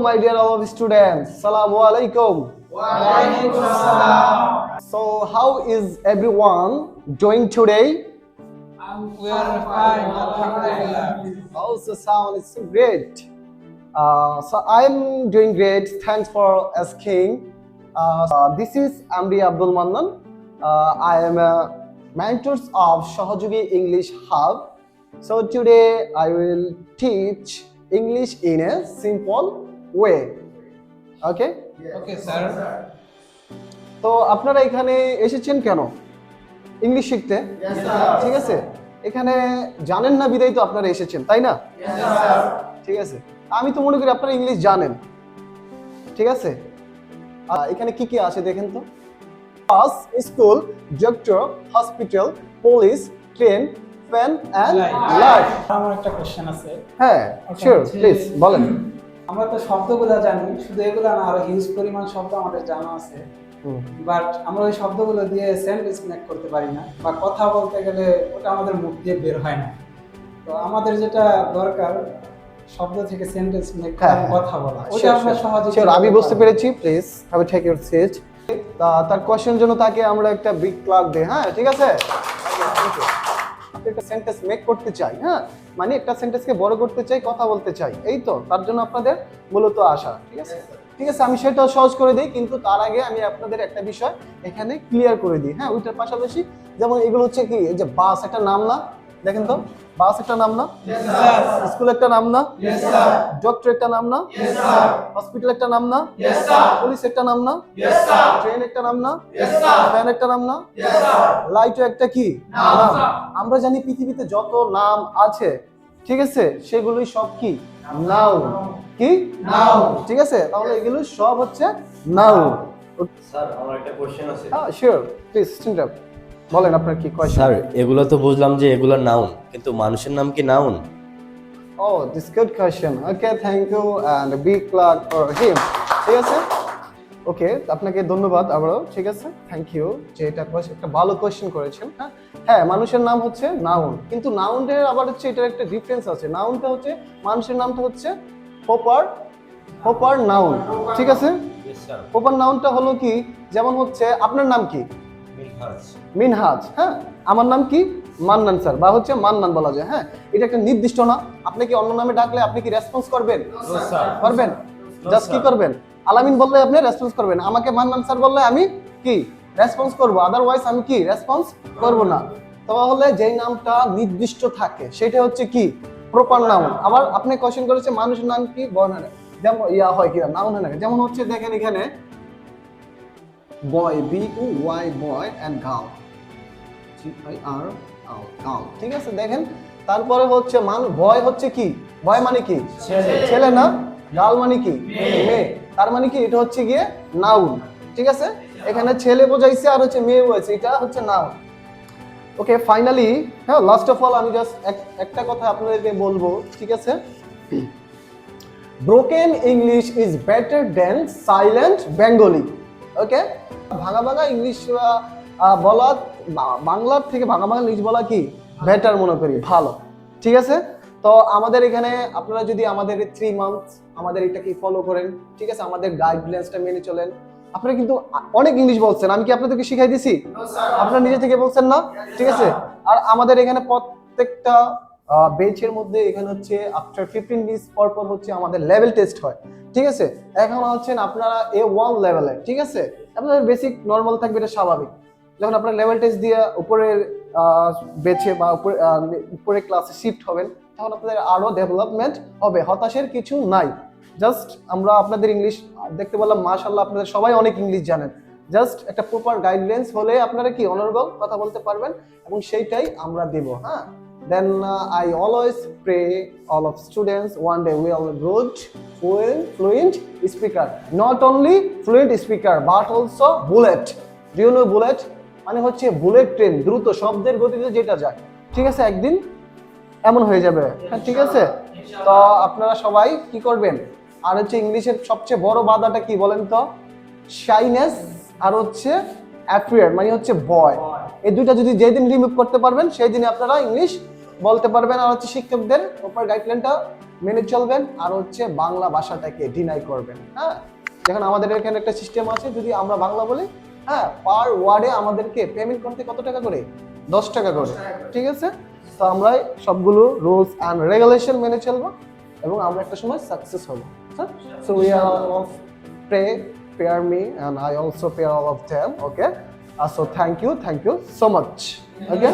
my dear all of students. Assalamu alaikum. So, how is everyone doing today? We are fine, alhamdulillah. Also, sound is so great. So, I'm doing great. Thanks for asking. This is Amri Abdul Mannan. I am a mentor of Shahajugi English Hub. So, today I will teach English in a simple way. Okay? Okay, sir. তো আপনারা এখানে এসেছেন কেন? English শিখতে? ঠিক আছে, এখানে জানেন না বিদায় তো আপনারা এসেছেন, তাই না? ঠিক আছে, আমি তো মনে করি আপনারা ইংলিশ জানেন। ঠিক আছে, এখানে কি কি আছে দেখেন তো। Bus, school, doctor, hospital, police, train, fan and light. আমার একটা কোশ্চেন আছে। হ্যাঁ, শিওর, প্লিজ বলেন। আমরা তো শব্দগুলো জানি, শুধু এগুলো না, আরো হিউজ পরিমাণ শব্দ আমাদের জানা আছে, বাট আমরা ওই শব্দগুলো দিয়ে সেন্টেন্স মেক করতে পারি না, বা কথা বলতে গেলে ওটা আমাদের মুখ দিয়ে বের হয় না। তো আমাদের যেটা দরকার শব্দ থেকে সেন্টেন্স মেক করা, কথা বলা, ওটা আমরা সহজে। শিওর, আমি বুঝতে পেরেছি। Please have a take your seat. তার কোশ্চেন জন্য তাকে আমরা একটা বিগ ক্লাস দেই। হ্যাঁ, ঠিক আছে। একটা সেন্টেন্স মেক করতে চাই, হ্যাঁ, মানে একটা সেন্টেন্সকে বড় করতে চাই, কথা বলতে চাই, এই তো তার জন্য আপনাদের মূলত আসা। ঠিক আছে, ঠিক আছে, আমি সেটাও সহজ করে দিই, কিন্তু তার আগে আমি আপনাদের একটা বিষয় এখানে ক্লিয়ার করে দিই। হ্যাঁ, ওইটার পাশাপাশি যেমন এগুলো হচ্ছে কি, এই যে বাস একটা নাম না, দেখেন তো, বাস একটা নাম না, স্কুল একটা নাম না, ডক্টর একটা নাম না, হসপিটাল একটা নাম না, পুলিশ একটা নাম না, ট্রেন একটা নাম না, ফ্যান একটা নাম না, লাইটও একটা কি নাম। আমরা জানি পৃথিবীতে যত নাম আছে, ঠিক আছে, সেগুলোই সব কি নাউন। কি নাউন, ঠিক আছে, তাহলে এগুলো সব হচ্ছে নাউন। স্যার, আমার একটা কোশ্চেন আছে। হ্যাঁ, শিওর, প্লিজ স্ট্যান্ড আপ, বলেন আপনার কি কোয়েশ্চন। স্যার, এগুলো তো বুঝলাম যে এগুলো নাউন, কিন্তু মানুষের নাম কি noun? Oh, this good question. Okay, thank you and a big clap for him. ঠিক আছে, ওকে, আপনাকে ধন্যবাদ আবারও। ঠিক আছে, থ্যাংক ইউ যে এটা একটা ভালো কোয়েশ্চেন করেছেন। হ্যাঁ হ্যাঁ, মানুষের নাম হচ্ছে নাউন, কিন্তু নাউনের আবার হচ্ছে এটার একটা ডিফারেন্স আছে। নাউনটা হচ্ছে, মানুষের নামটা হচ্ছে প্রপার নাউন। ঠিক আছে, প্রপার নাউনটা হলো কি, যেমন হচ্ছে আপনার নাম কি? মিনহাজ। হ্যাঁ, আমার নাম কি? মান্নান স্যার, বা হচ্ছে মান্নান বলা যায়। হ্যাঁ, এটা একটা নির্দিষ্ট না। আপনি কি অন্য নামে ডাকলে আপনি কি রেসপন্স করবেন? করবেন? জাস্ট কি করবেন? আলামিন বললে আপনি রেসপন্স করবেন, আমাকে মান্নান স্যার বললে আমি কি রেসপন্স করব, আদারওয়াইজ আমি কি রেসপন্স করব না। তাহলে যেই নামটা নির্দিষ্ট থাকে সেটা হচ্ছে কি প্রপার নাউন। আবার আপনি কোশ্চেন করেছে মানুষের নাম কি বর্ণনা, যেমন ইয়া হয় কি নাউন হয় না, যেমন হচ্ছে দেখেন এখানে boy, BOY boy and girl, GIR girl. ঠিক আছে, দেখেন তারপরে হচ্ছে বয় হচ্ছে কি, বয় মানে কি ছেলে না, গার্ল মানে কি মেয়ে, তার মানে কি এটা হচ্ছে গিয়ে নাউন। ঠিক আছে, এখানে ছেলে বোঝাইছে আর হচ্ছে মেয়ে বোঝাইছে, এটা হচ্ছে নাউন। ওকে, ফাইনালি, হ্যাঁ, লাস্ট অফ অল আমি জাস্ট একটা কথা আপনাদেরকে বলবো। ঠিক আছে, broken English is better than silent Bengali. Okay, ভাঙা ভাঙা ইংলিশ বলা, বাংলার থেকে ভাঙা ভাঙা ইংলিশ বলা কি বেটার মনে করি, ভালো। ঠিক আছে, তো আমাদের এখানে আপনারা যদি আমাদের 3 মান্থ আমাদের এটাকে ফলো করেন, ঠিক আছে, আমাদের গাইডলাইন্সটা মেনে চলেন, আপনারা কিন্তু অনেক ইংলিশ বলছেন। আমি কি আপনাদেরকে শিখাই দিছি? আপনারা নিজে থেকে বলছেন না? ঠিক আছে, আর আমাদের এখানে প্রত্যেকটা বেচের মধ্যে এখানে হচ্ছে আফটার 15 মিনিটস পর পর হচ্ছে আমাদের লেভেল টেস্ট হয়। ঠিক আছে, এখন হচ্ছেন আপনারা A1 লেভেলে। ঠিক আছে, আপনাদের বেসিক নরমাল থাকবে, এটা স্বাভাবিক। যখন আপনারা লেভেল টেস্ট দিয়ে উপরের বেচে বা উপরে ক্লাসে শিফট হবেন, তখন আপনাদের আরো ডেভেলপমেন্ট হবে, হতাশের কিছু নাই। জাস্ট আমরা আপনাদের ইংলিশ দেখতে বললাম, মাশাআল্লাহ আপনাদের সবাই অনেক ইংলিশ জানেন। জাস্ট একটা প্রপার গাইডলাইন্স হলে আপনারা কি অনারেবল কথা বলতে পারবেন, এবং সেইটাই আমরা দেব। হ্যাঁ, then I always pray all of students one day will good fluent speaker, not only fluent speaker but also bullet. Do you know bullet? মানে হচ্ছে বুলেট ট্রেন, দ্রুত শব্দের গতিতে যেটা যায়। ঠিক আছে, একদিন এমন হয়ে যাবে। হ্যাঁ, ঠিক আছে, তো আপনারা সবাই কি করবেন, আর হচ্ছে ইংলিশের সবচেয়ে বড় বাধাটা কি বলেন তো? শাইনেস আর হচ্ছে অ্যাপিয়ার, মানে হচ্ছে ভয়। এই দুইটা যদি যেদিন রিমুভ করতে পারবেন সেই দিনে আপনারা ইংলিশ বলতে পারবেন। আর হচ্ছে শিক্ষকদের প্রপার গাইডলাইনটা মেনে চলবেন, আর হচ্ছে বাংলা ভাষাটাকে ডিনাই করবেন। হ্যাঁ, যেখানে আমাদের এখানে একটা সিস্টেম আছে, যদি আমরা বাংলা বলি, হ্যাঁ, পার ওয়ার্ডে আমাদেরকে পেমেন্ট করতে কত টাকা করে? 10 টাকা করে। ঠিক আছে, তো আমরা সবগুলো রুলস অ্যান্ড রেগুলেশন মেনে চলবো এবং আমরা একটা সময় সাকসেস হব। So we are of pair me and I also pair all of them. Okay, so thank you so much. Okay.